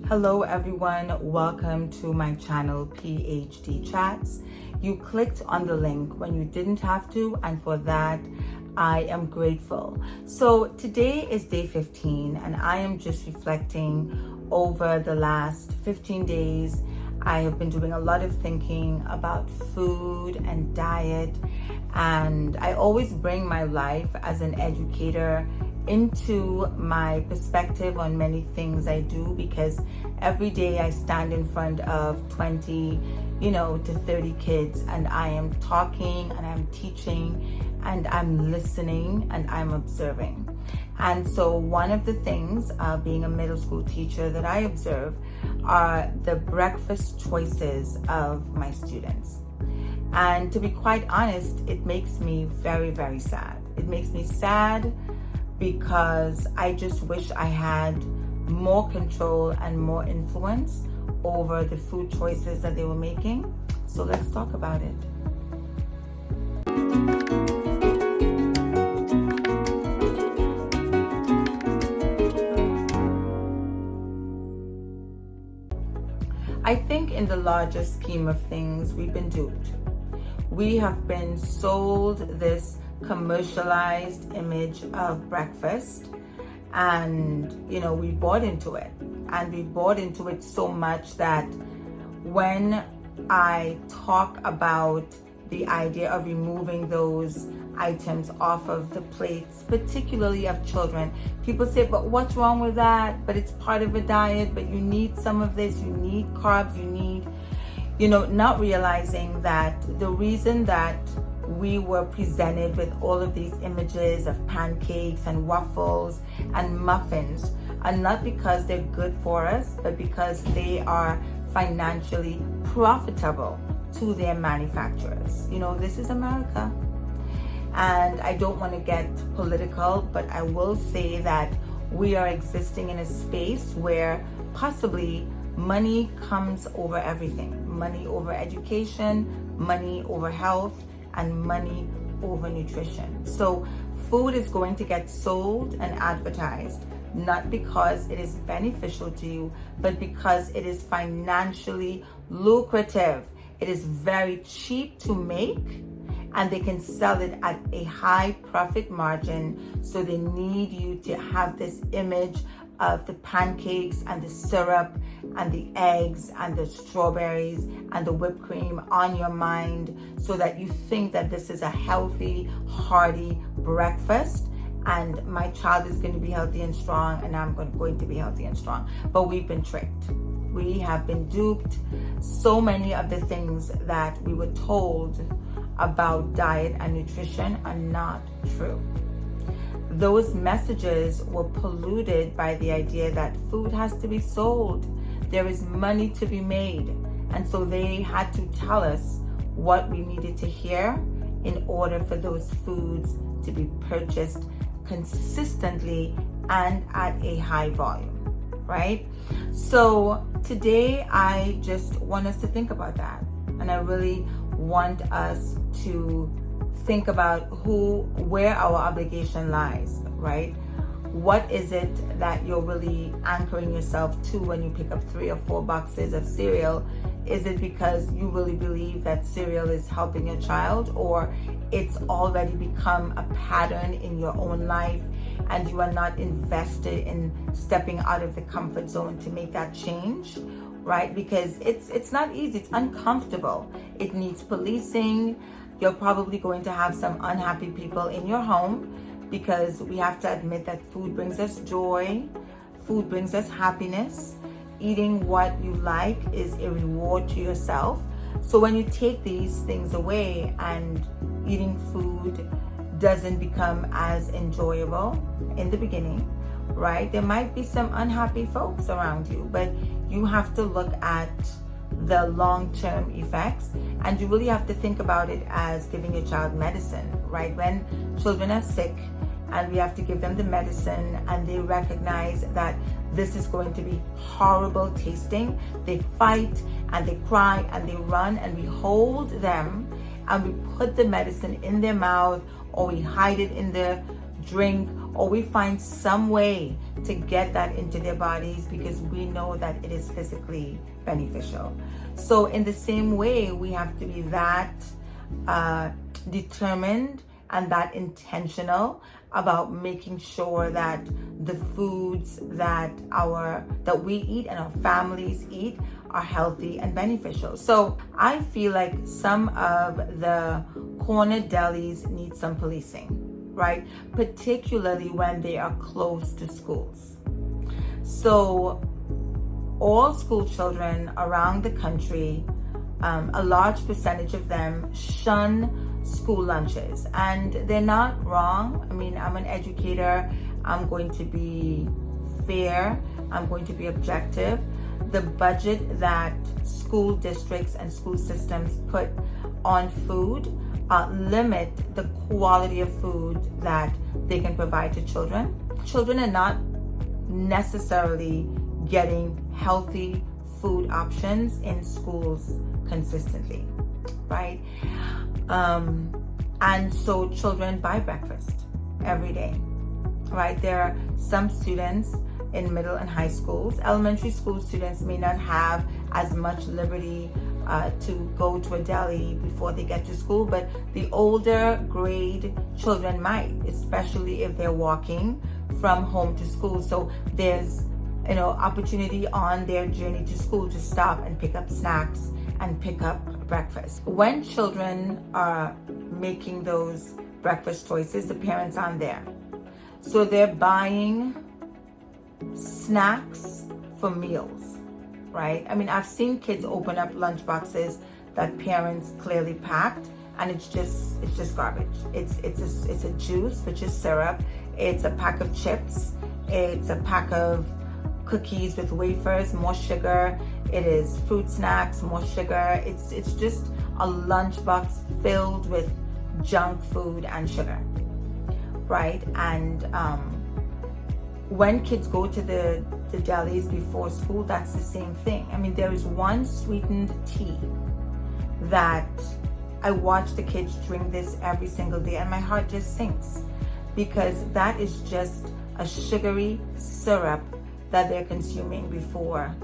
Hello everyone, welcome to my channel PhD Chats. You clicked on the link when you didn't have to, and for that I am grateful. So today is day 15 and I am just reflecting over the last 15 days. I have been doing a lot of thinking about food and diet, and I always bring my life as an educator into my perspective on many things I do, because every day I stand in front of 20 to 30 kids, and I am talking and I'm teaching and I'm listening and I'm observing. And so one of the things, being a middle school teacher, that I observe are the breakfast choices of my students. And to be quite honest, it makes me very, very sad. It makes me sad because I just wish I had more control and more influence over the food choices that they were making. So let's talk about it. I think in the larger scheme of things, we've been duped. We have been sold this commercialized image of breakfast, and we bought into it, and we bought into it so much that when I talk about the idea of removing those items off of the plates, particularly of children, people say, but what's wrong with that? But it's part of a diet, but you need some of this, you need carbs, you need, not realizing that the reason that we were presented with all of these images of pancakes and waffles and muffins are not because they're good for us, but because they are financially profitable to their manufacturers. This is America. And I don't want to get political, but I will say that we are existing in a space where possibly money comes over everything. Money over education, money over health, and money over nutrition. So food is going to get sold and advertised, not because it is beneficial to you, but because it is financially lucrative. It is very cheap to make, and they can sell it at a high profit margin. So they need you to have this image of the pancakes and the syrup and the eggs and the strawberries and the whipped cream on your mind, so that you think that this is a healthy, hearty breakfast, and my child is going to be healthy and strong, and I'm going to be healthy and strong. But we've been tricked. We have been duped. So many of the things that we were told about diet and nutrition are not true. Those messages were polluted by the idea that food has to be sold. There is money to be made. And so they had to tell us what we needed to hear in order for those foods to be purchased consistently and at a high volume, right? So today I just want us to think about that. And I really want us to think about where our obligation lies, right? What is it that you're really anchoring yourself to when you pick up 3 or 4 boxes of cereal? Is it because you really believe that cereal is helping your child, or it's already become a pattern in your own life and you are not invested in stepping out of the comfort zone to make that change? Right? Because it's not easy, it's uncomfortable. It needs policing. You're probably going to have some unhappy people in your home, because we have to admit that food brings us joy, food brings us happiness. Eating what you like is a reward to yourself. So when you take these things away and eating food doesn't become as enjoyable in the beginning, right? There might be some unhappy folks around you, but you have to look at the long-term effects, and you really have to think about it as giving your child medicine, right? When children are sick and we have to give them the medicine and they recognize that this is going to be horrible tasting, they fight and they cry and they run, and we hold them and we put the medicine in their mouth, or we hide it in the drink, or we find some way to get that into their bodies because we know that it is physically beneficial. So in the same way, we have to be that determined and that intentional about making sure that the foods that we eat and our families eat are healthy and beneficial. So I feel like some of the corner delis need some policing, right? Particularly when they are close to schools. So all school children around the country, a large percentage of them shun school lunches, and they're not wrong. I mean, I'm an educator. I'm going to be fair. I'm going to be objective. The budget that school districts and school systems put on food limit the quality of food that they can provide to children. Children are not necessarily getting healthy food options in schools consistently, right? And so children buy breakfast every day, right? There are some students in middle and high schools. Elementary school students may not have as much liberty to go to a deli before they get to school, but the older grade children might, especially if they're walking from home to school. So there's opportunity on their journey to school to stop and pick up snacks and pick up breakfast. When children are making those breakfast choices, the parents aren't there. So they're buying snacks for meals, right? I mean, I've seen kids open up lunch boxes that parents clearly packed, and it's just garbage. It's a juice, which is syrup. It's a pack of chips. It's a pack of cookies with wafers, more sugar. It is fruit snacks, more sugar. It's just a lunchbox filled with junk food and sugar, right? And when kids go to the delis before school, that's the same thing. I mean, there is one sweetened tea that I watch the kids drink this every single day, and my heart just sinks because that is just a sugary syrup that they're consuming before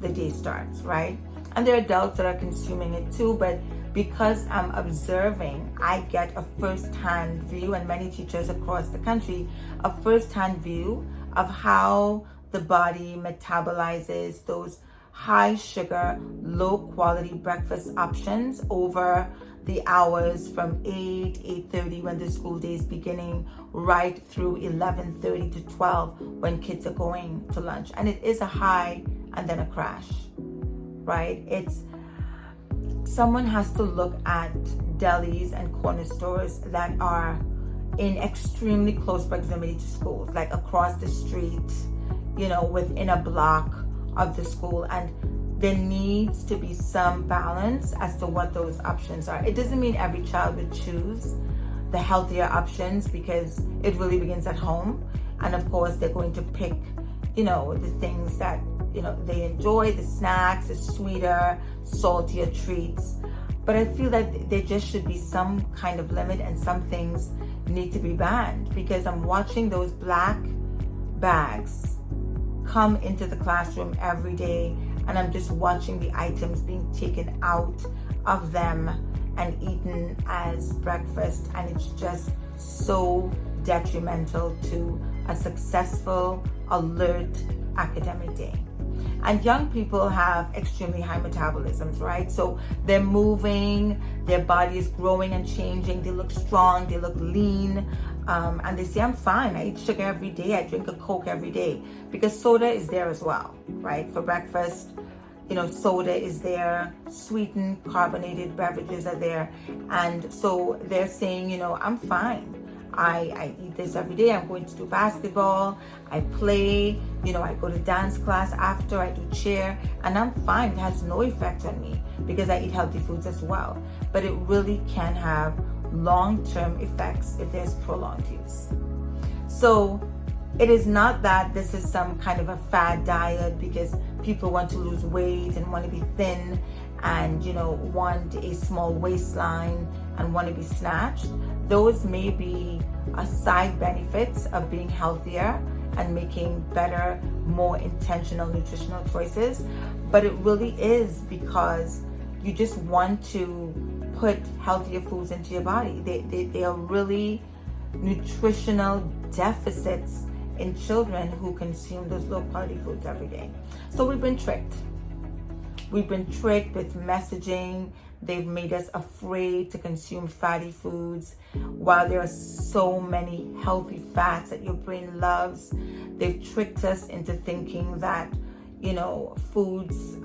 the day starts, right? And there are adults that are consuming it too, but because I'm observing, I get a first-hand view, and many teachers across the country, a first-hand view of how the body metabolizes those high sugar, low quality breakfast options over the hours from 8:30 when the school day is beginning, right through 11:30 to 12 when kids are going to lunch. And it is a high and then a crash, right? Someone has to look at delis and corner stores that are in extremely close proximity to schools, like across the street, within a block of the school, and there needs to be some balance as to what those options are. It doesn't mean every child would choose the healthier options, because it really begins at home. And of course, they're going to pick, the things that, they enjoy, the snacks, the sweeter, saltier treats. But I feel that there just should be some kind of limit, and some things need to be banned, because I'm watching those black bags come into the classroom every day, and I'm just watching the items being taken out of them and eaten as breakfast, and it's just so detrimental to a successful, alert academic day. And young people have extremely high metabolisms, right? So they're moving, their body is growing and changing, they look strong, they look lean, and they say, I'm fine, I eat sugar every day, I drink a Coke every day, because soda is there as well, right? For breakfast, soda is there, sweetened, carbonated beverages are there, and so they're saying, I'm fine. I eat this every day. I'm going to do basketball, I play, I go to dance class after, I do cheer, and I'm fine. It has no effect on me because I eat healthy foods as well. But it really can have long-term effects if there's prolonged use. So It is not that this is some kind of a fad diet because people want to lose weight and want to be thin and, want a small waistline and want to be snatched. Those may be side benefits of being healthier and making better, more intentional nutritional choices. But it really is because you just want to put healthier foods into your body. They are really nutritional deficits in children who consume those low quality foods every day. So we've been tricked. We've been tricked with messaging. They've made us afraid to consume fatty foods. While there are so many healthy fats that your brain loves, they've tricked us into thinking that, foods,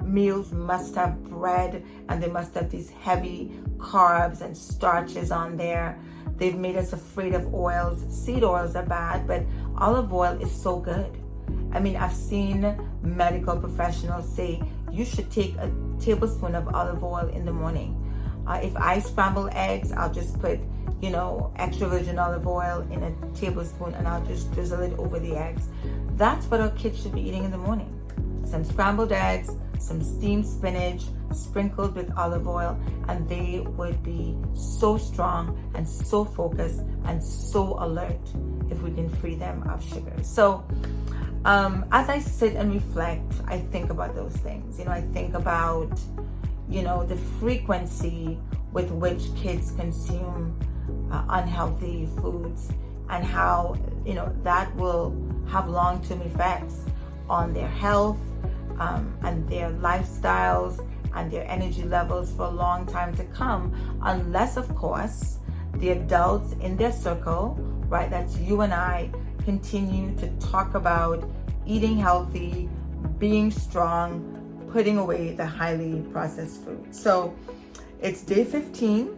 meals must have bread and they must have these heavy carbs and starches on there. They've made us afraid of oils. Seed oils are bad, but olive oil is so good. I mean, I've seen medical professionals say you should take a tablespoon of olive oil in the morning. If I scramble eggs, I'll just put, extra virgin olive oil in a tablespoon and I'll just drizzle it over the eggs. That's what our kids should be eating in the morning. Some scrambled eggs, some steamed spinach, sprinkled with olive oil, and they would be so strong and so focused and so alert if we can free them of sugar. So as I sit and reflect, I think about those things. I think about, the frequency with which kids consume unhealthy foods and how, that will have long-term effects on their health and their lifestyles and their energy levels for a long time to come, unless, of course, the adults in their circle, right, that's you and I, continue to talk about eating healthy, being strong, putting away the highly processed food. So it's day 15.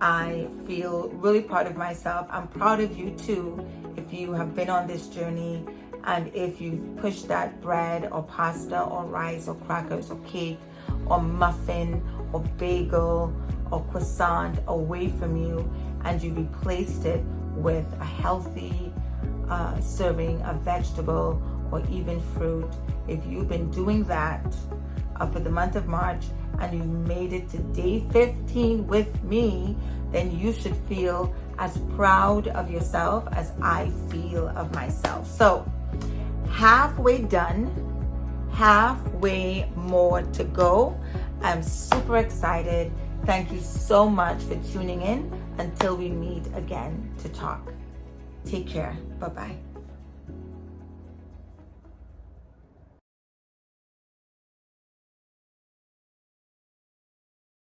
I feel really proud of myself. I'm proud of you too, if you have been on this journey and if you've pushed that bread or pasta or rice or crackers or cake or muffin or bagel or croissant away from you and you replaced it with a healthy serving of vegetable or even fruit. If you've been doing that for the month of March and you've made it to day 15 with me, then you should feel as proud of yourself as I feel of myself. So halfway done, halfway more to go. I'm super excited. Thank you so much for tuning in. Until we meet again to talk. Take care. Bye-bye.